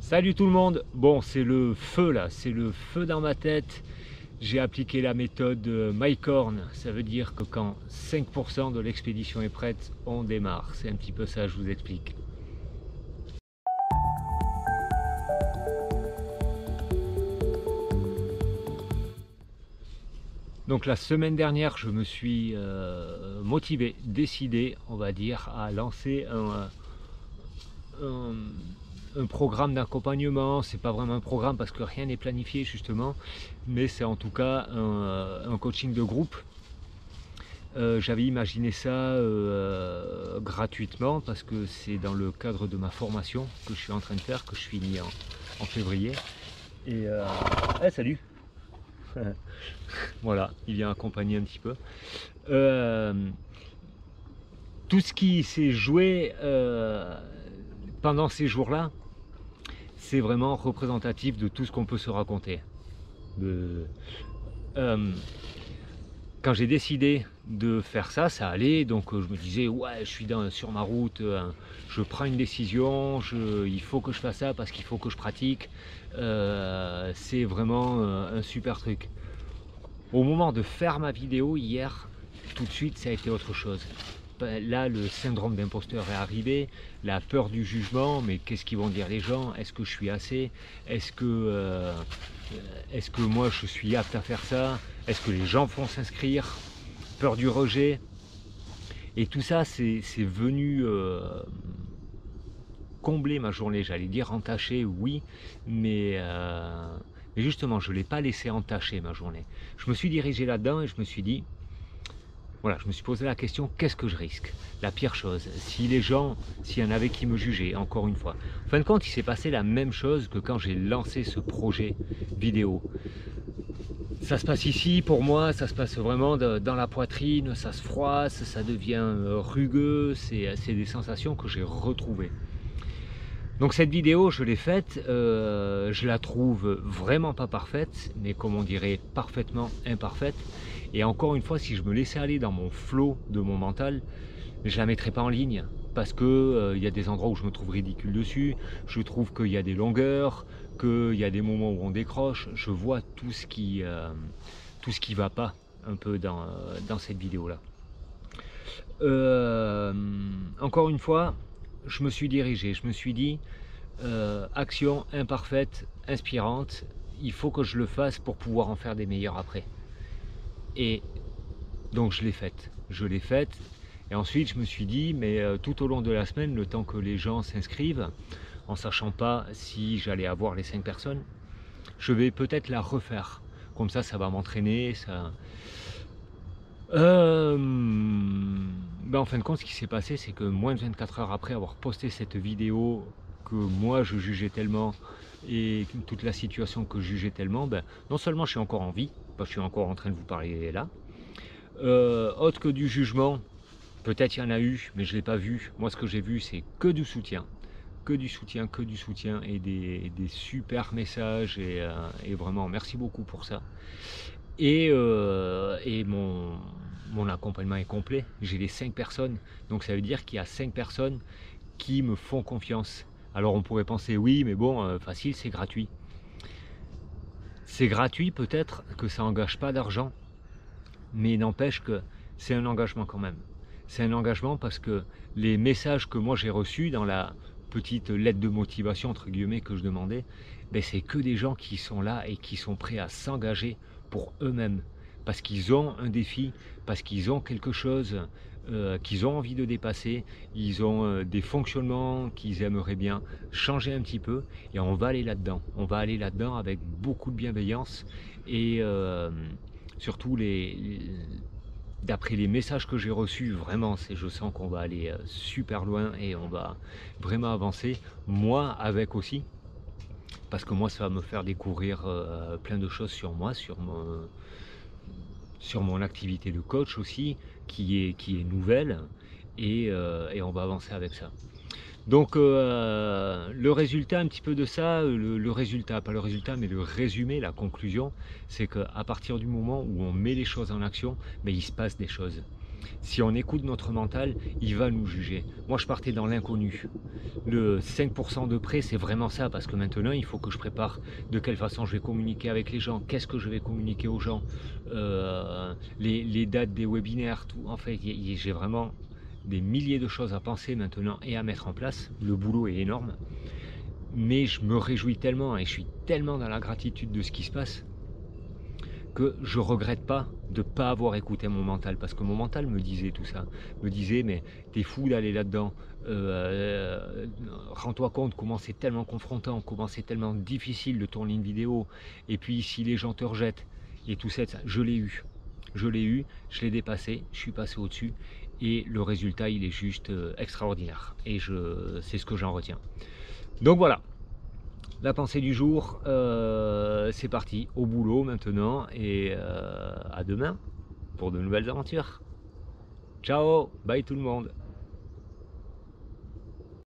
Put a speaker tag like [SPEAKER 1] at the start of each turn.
[SPEAKER 1] Salut tout le monde. Bon, c'est le feu là, c'est le feu dans ma tête. J'ai appliqué la méthode MyCorn. Ça veut dire que quand 5% de l'expédition est prête, on démarre. C'est un petit peu ça, je vous explique. Donc la semaine dernière, je me suis motivé, décidé, on va dire, à lancer un programme d'accompagnement. C'est pas vraiment un programme parce que rien n'est planifié justement, mais c'est en tout cas un coaching de groupe. J'avais imaginé ça gratuitement parce que c'est dans le cadre de ma formation que je suis en train de faire, que je finis en février. Et salut. Voilà, il vient accompagner un petit peu. Tout ce qui s'est joué pendant ces jours-là, c'est vraiment représentatif de tout ce qu'on peut se raconter. Quand j'ai décidé de faire ça, ça allait, donc je me disais ouais, je suis sur ma route, je prends une décision, il faut que je fasse ça parce qu'il faut que je pratique, c'est vraiment un super truc. Au moment de faire ma vidéo hier, tout de suite ça a été autre chose. Là, le syndrome d'imposteur est arrivé, la peur du jugement, mais qu'est-ce qu'ils vont dire les gens? Est-ce que je suis assez? Est-ce que moi je suis apte à faire ça? Est-ce que les gens vont s'inscrire? Peur du rejet. Et tout ça, c'est venu combler ma journée, j'allais dire entacher, oui, mais justement, je ne l'ai pas laissé entacher ma journée. Je me suis dirigé là-dedans et je me suis dit, voilà, je me suis posé la question, qu'est-ce que je risque? La pire chose, si les gens, s'il y en avait qui me jugeaient, encore une fois. En fin de compte, il s'est passé la même chose que quand j'ai lancé ce projet vidéo. Ça se passe ici, pour moi, ça se passe vraiment dans la poitrine, ça se froisse, ça devient rugueux, c'est des sensations que j'ai retrouvées. Donc cette vidéo, je l'ai faite, je la trouve vraiment pas parfaite, mais comme on dirait, parfaitement imparfaite. Et encore une fois, si je me laissais aller dans mon flow de mon mental, je la mettrais pas en ligne, parce que y a des endroits où je me trouve ridicule dessus, je trouve qu'il y a des longueurs, qu'il y a des moments où on décroche, je vois tout ce qui va pas un peu dans cette vidéo là. Encore une fois, je me suis dirigé, je me suis dit action imparfaite, inspirante, il faut que je le fasse pour pouvoir en faire des meilleurs après. Et donc je l'ai faite, et ensuite je me suis dit, mais tout au long de la semaine, le temps que les gens s'inscrivent, en sachant pas si j'allais avoir les 5 personnes, je vais peut-être la refaire, comme ça va m'entraîner, ça... en fin de compte, ce qui s'est passé, c'est que moins de 24 heures après avoir posté cette vidéo que moi je jugeais tellement, et toute la situation que je jugeais tellement, non seulement je suis encore en vie, parce que je suis encore en train de vous parler là, autre que du jugement, peut-être il y en a eu, mais je ne l'ai pas vu. Moi, ce que j'ai vu, c'est que du soutien, que du soutien, que du soutien, et des super messages, et vraiment, merci beaucoup pour ça. Et mon accompagnement est complet, j'ai les 5 personnes, donc ça veut dire qu'il y a 5 personnes qui me font confiance. Alors on pourrait penser, oui, mais bon, facile, c'est gratuit. C'est gratuit, peut-être que ça n'engage pas d'argent, mais il n'empêche que c'est un engagement quand même. C'est un engagement parce que les messages que moi j'ai reçus dans la petite lettre de motivation entre guillemets que je demandais, c'est que des gens qui sont là et qui sont prêts à s'engager pour eux-mêmes, parce qu'ils ont un défi, parce qu'ils ont quelque chose qu'ils ont envie de dépasser, ils ont des fonctionnements qu'ils aimeraient bien changer un petit peu, et on va aller là-dedans. On va aller là-dedans avec beaucoup de bienveillance, et surtout d'après les messages que j'ai reçus, vraiment, je sens qu'on va aller super loin et on va vraiment avancer, moi avec aussi, parce que moi ça va me faire découvrir plein de choses sur moi, sur mon activité de coach aussi, qui est nouvelle, et on va avancer avec ça. Donc le résultat un petit peu de ça, le résultat, pas le résultat, mais le résumé, la conclusion, c'est qu'à partir du moment où on met les choses en action, il se passe des choses. Si on écoute notre mental, il va nous juger. Moi, je partais dans l'inconnu. Le 5% de près, c'est vraiment ça, parce que maintenant, il faut que je prépare de quelle façon je vais communiquer avec les gens, qu'est-ce que je vais communiquer aux gens, les dates des webinaires, tout. En fait, j'ai vraiment des milliers de choses à penser maintenant et à mettre en place. Le boulot est énorme, mais je me réjouis tellement et je suis tellement dans la gratitude de ce qui se passe que je regrette pas de pas avoir écouté mon mental, parce que mon mental me disait tout ça, me disait mais t'es fou d'aller là-dedans, rends-toi compte comment c'est tellement confrontant, comment c'est tellement difficile de tourner une vidéo, et puis si les gens te rejettent, et tout ça, je l'ai eu, je l'ai dépassé, je suis passé au-dessus, et le résultat il est juste extraordinaire, et c'est ce que j'en retiens. Donc voilà, la pensée du jour, c'est parti, au boulot maintenant, et à demain pour de nouvelles aventures. Ciao, bye tout le monde.